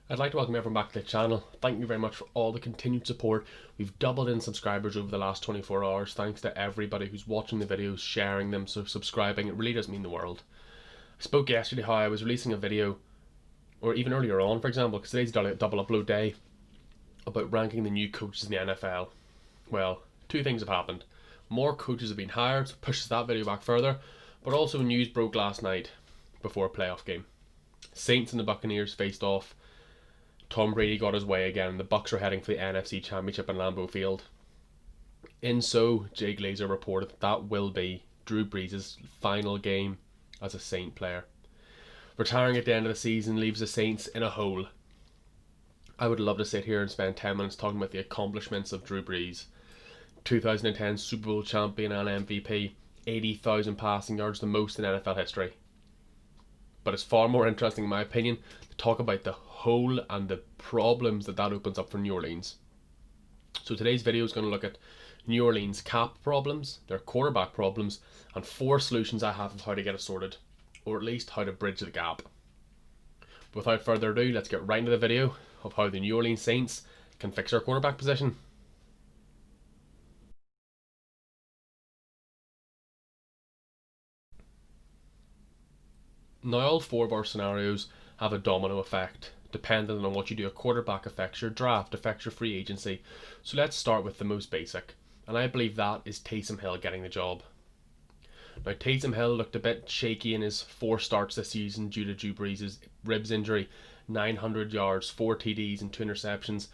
I'd like to welcome everyone back to the channel. Thank you very much for all the continued support. We've doubled in subscribers over the last 24 hours. Thanks to everybody who's watching the videos, sharing them, so subscribing. It really does mean the world. I spoke yesterday how I was releasing a video, or even earlier on, for example, because today's double upload day, about ranking the new coaches in the NFL. Well, two things have happened. More coaches have been hired, so pushes that video back further, but also news broke last night before a playoff game. Saints and the Buccaneers faced off. Tom Brady got his way again, and the Bucs are heading for the NFC Championship in Lambeau Field. In so, Jay Glazer reported that will be Drew Brees' final game as a Saint player. Retiring at the end of the season leaves the Saints in a hole. I would love to sit here and spend 10 minutes talking about the accomplishments of Drew Brees. 2010 Super Bowl champion and MVP, 80,000 passing yards, the most in NFL history. But it's far more interesting, in my opinion, to talk about the hole and the problems that opens up for New Orleans. So today's video is going to look at New Orleans' cap problems, their quarterback problems, and 4 solutions I have of how to get it sorted, or at least how to bridge the gap. Without further ado, let's get right into the video of how the New Orleans Saints can fix their quarterback position. Now, all 4 of our scenarios have a domino effect. Depending on what you do, a quarterback affects your draft, affects your free agency. So let's start with the most basic, and I believe that is Taysom Hill getting the job. Now, Taysom Hill looked a bit shaky in his 4 starts this season due to Drew Brees' ribs injury. 900 yards, 4 TDs and 2 interceptions,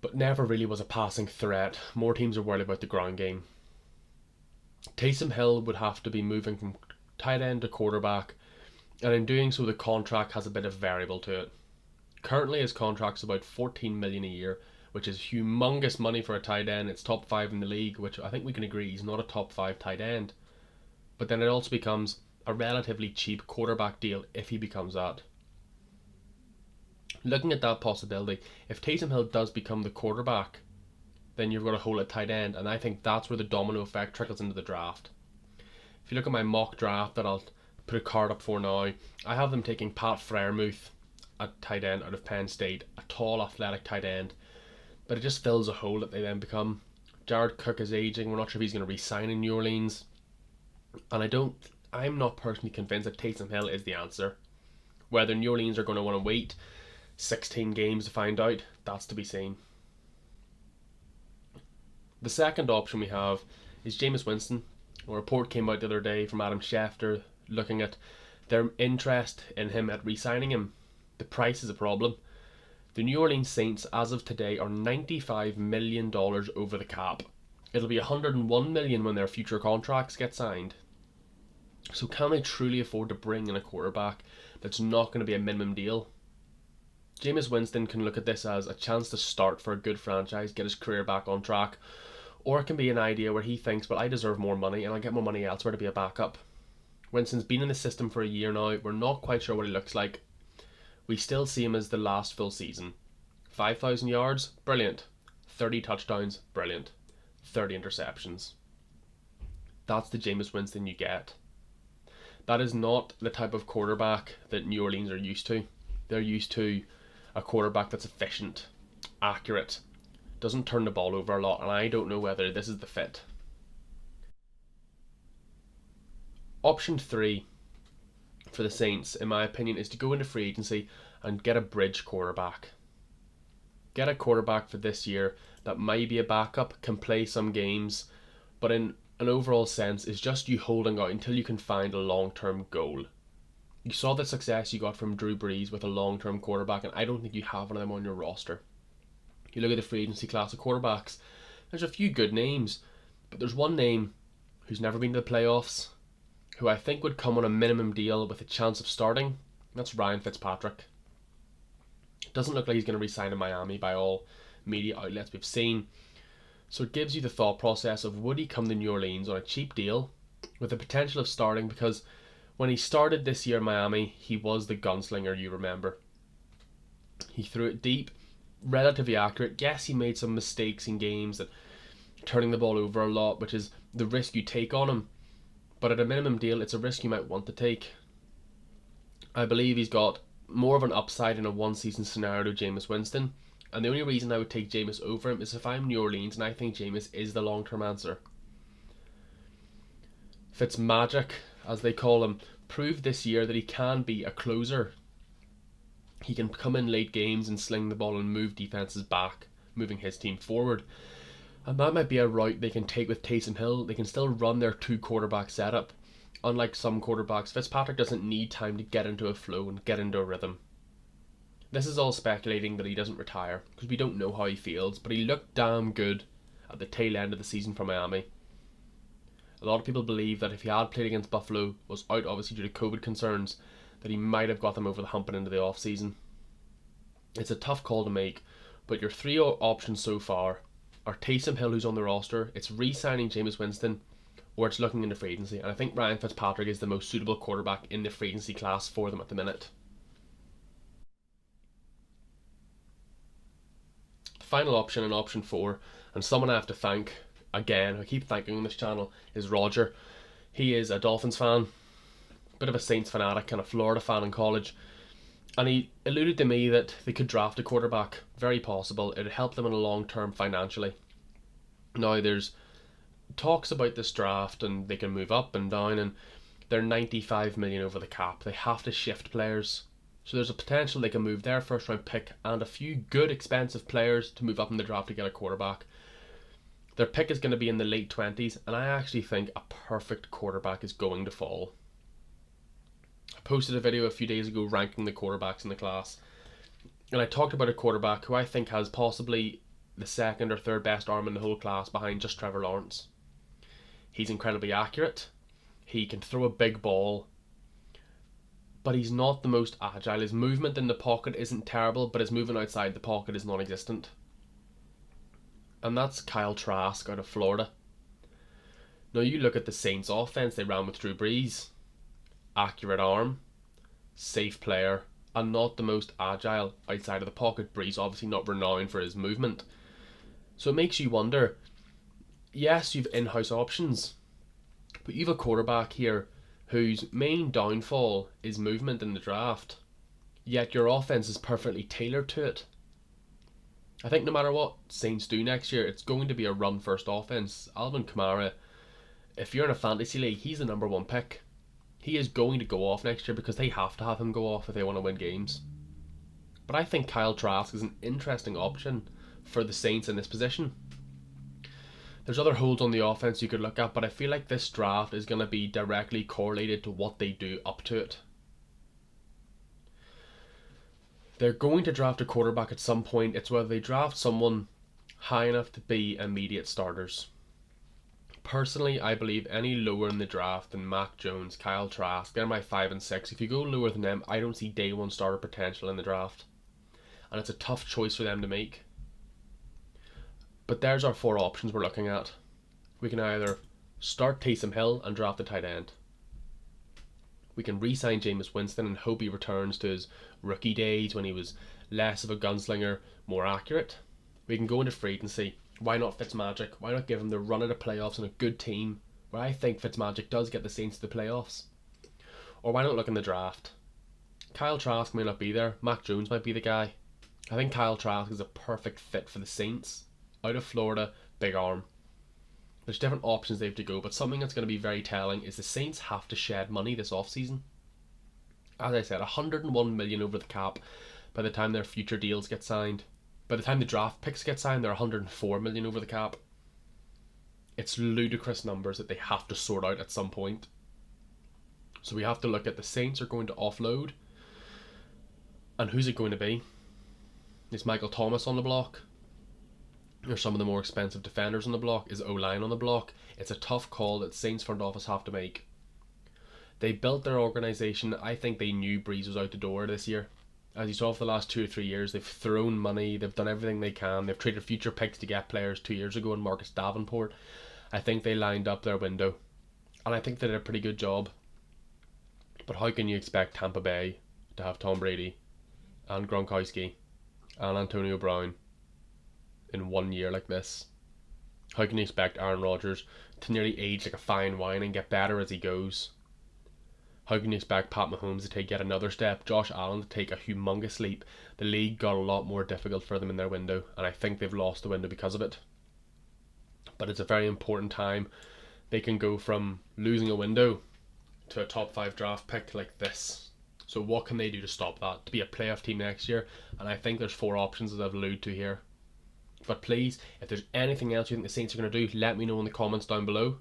but never really was a passing threat. More teams are worried about the ground game. Taysom Hill would have to be moving from tight end to quarterback, and in doing so the contract has a bit of variable to it. Currently his contract's about $14 million a year, which is humongous money for a tight end. It's top 5 in the league, which I think we can agree he's not a top 5 tight end. But then it also becomes a relatively cheap quarterback deal if he becomes that. Looking at that possibility, if Taysom Hill does become the quarterback, then you've got a hole at tight end, and I think that's where the domino effect trickles into the draft. If you look at my mock draft that I'll put a card up for now, I have them taking Pat Freiermuth at tight end out of Penn State, a tall athletic tight end, but it just fills a hole that they then become. Jared Cook is aging, we're not sure if he's going to re-sign in New Orleans, and I'm not personally convinced that Taysom Hill is the answer. Whether New Orleans are going to want to wait 16 games to find out, that's to be seen. The second option we have is Jameis Winston. A report came out the other day from Adam Schefter looking at their interest in him at re-signing him. The price is a problem. The New Orleans Saints, as of today, are $95 million over the cap. It'll be $101 million when their future contracts get signed. So can they truly afford to bring in a quarterback that's not going to be a minimum deal? Jameis Winston can look at this as a chance to start for a good franchise, get his career back on track, or it can be an idea where he thinks, well, I deserve more money and I'll get more money elsewhere to be a backup. Winston's been in the system for a year now. We're not quite sure what he looks like. We still see him as the last full season. 5,000 yards, brilliant. 30 touchdowns, brilliant. 30 interceptions. That's the Jameis Winston you get. That is not the type of quarterback that New Orleans are used to. They're used to a quarterback that's efficient, accurate, doesn't turn the ball over a lot, and I don't know whether this is the fit. Option 3 for the Saints, in my opinion, is to go into free agency and get a bridge quarterback. Get a quarterback for this year that might be a backup, can play some games, but in an overall sense is just you holding out until you can find a long-term goal. You saw the success you got from Drew Brees with a long-term quarterback, and I don't think you have one of them on your roster. You look at the free agency class of quarterbacks, there's a few good names, but there's one name who's never been to the playoffs, who I think would come on a minimum deal with a chance of starting. That's Ryan Fitzpatrick. It doesn't look like he's going to re-sign in Miami by all media outlets we've seen. So it gives you the thought process of, would he come to New Orleans on a cheap deal with the potential of starting? Because when he started this year in Miami, he was the gunslinger, you remember. He threw it deep, relatively accurate. Yes, he made some mistakes in games, that turning the ball over a lot, which is the risk you take on him. But at a minimum deal, it's a risk you might want to take. I believe he's got more of an upside in a one season scenario to Jameis Winston. And the only reason I would take Jameis over him is if I'm New Orleans and I think Jameis is the long term answer. Fitzmagic, as they call him, proved this year that he can be a closer. He can come in late games and sling the ball and move defenses back, moving his team forward. And that might be a route they can take with Taysom Hill. They can still run their 2 quarterback setup. Unlike some quarterbacks, Fitzpatrick doesn't need time to get into a flow and get into a rhythm. This is all speculating that he doesn't retire, because we don't know how he feels, but he looked damn good at the tail end of the season for Miami. A lot of people believe that if he had played against Buffalo, was out obviously due to COVID concerns, that he might have got them over the hump and into the off season. It's a tough call to make, but your 3 options so far are Taysom Hill, who's on the roster, it's re-signing Jameis Winston, or it's looking into free agency. And I think Ryan Fitzpatrick is the most suitable quarterback in the free agency class for them at the minute. The final option, and option 4, and someone I have to thank, again, I keep thanking on this channel, is Roger. He is a Dolphins fan, bit of a Saints fanatic, and a Florida fan in college. And he alluded to me that they could draft a quarterback. Very possible. It would help them in the long term financially. Now there's talks about this draft and they can move up and down, and they're 95 million over the cap. They have to shift players. So there's a potential they can move their first round pick and a few good expensive players to move up in the draft to get a quarterback. Their pick is going to be in the late 20s, and I actually think a perfect quarterback is going to fall. I posted a video a few days ago ranking the quarterbacks in the class, and I talked about a quarterback who I think has possibly the second or third best arm in the whole class behind just Trevor Lawrence. He's incredibly accurate, he can throw a big ball, but he's not the most agile. His movement in the pocket isn't terrible, but his movement outside the pocket is non-existent. And that's Kyle Trask out of Florida. Now you look at the Saints offense they ran with Drew Brees. Accurate arm, safe player, and not the most agile outside of the pocket. Brees obviously not renowned for his movement. So it makes you wonder, yes, you've in-house options, but you've a quarterback here whose main downfall is movement in the draft, yet your offense is perfectly tailored to it. I think no matter what Saints do next year, it's going to be a run-first offense. Alvin Kamara, if you're in a fantasy league, he's the number 1 pick. He is going to go off next year because they have to have him go off if they want to win games. But I think Kyle Trask is an interesting option for the Saints in this position. There's other holes on the offense you could look at, but I feel like this draft is going to be directly correlated to what they do up to it. They're going to draft a quarterback at some point. It's whether they draft someone high enough to be immediate starters. Personally, I believe any lower in the draft than Mac Jones, Kyle Trask, they're my 5 and 6. If you go lower than them, I don't see day 1 starter potential in the draft. And it's a tough choice for them to make. But there's our 4 options we're looking at. We can either start Taysom Hill and draft a tight end. We can re-sign Jameis Winston and hope he returns to his rookie days when he was less of a gunslinger, more accurate. We can go into free agency. Why not Fitzmagic? Why not give him the run of the playoffs and a good team where I think Fitzmagic does get the Saints to the playoffs? Or why not look in the draft? Kyle Trask may not be there. Mac Jones might be the guy. I think Kyle Trask is a perfect fit for the Saints. Out of Florida, big arm. There's different options they have to go, but something that's going to be very telling is the Saints have to shed money this offseason. As I said, 101 million over the cap by the time their future deals get signed. By the time the draft picks get signed, they're 104 million over the cap. It's ludicrous numbers that they have to sort out at some point. So we have to look at the Saints are going to offload. And who's it going to be? Is Michael Thomas on the block? Are some of the more expensive defenders on the block? Is O-line on the block? It's a tough call that Saints front office have to make. They built their organisation. I think they knew Brees was out the door this year. As you saw for the last 2 or 3 years, they've thrown money, they've done everything they can, they've traded future picks to get players 2 years ago in Marcus Davenport. I think they lined up their window, and I think they did a pretty good job. But how can you expect Tampa Bay to have Tom Brady and Gronkowski and Antonio Brown in 1 year like this? How can you expect Aaron Rodgers to nearly age like a fine wine and get better as he goes? How can you expect Pat Mahomes to take yet another step, Josh Allen to take a humongous leap? The league got a lot more difficult for them in their window, and I think they've lost the window because of it. But it's a very important time. They can go from losing a window to a top 5 draft pick like this. So what can they do to stop that? To be a playoff team next year? And I think there's 4 options that I've alluded to here. But please, if there's anything else you think the Saints are going to do, let me know in the comments down below.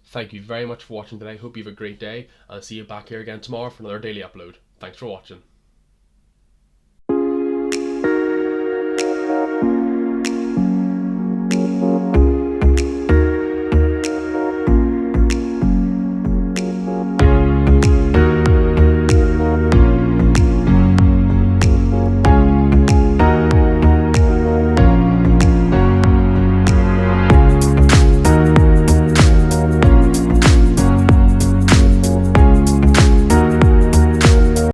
Thank you very much for watching today. Hope you have a great day. I'll see you back here again tomorrow for another daily upload. Thanks for watching.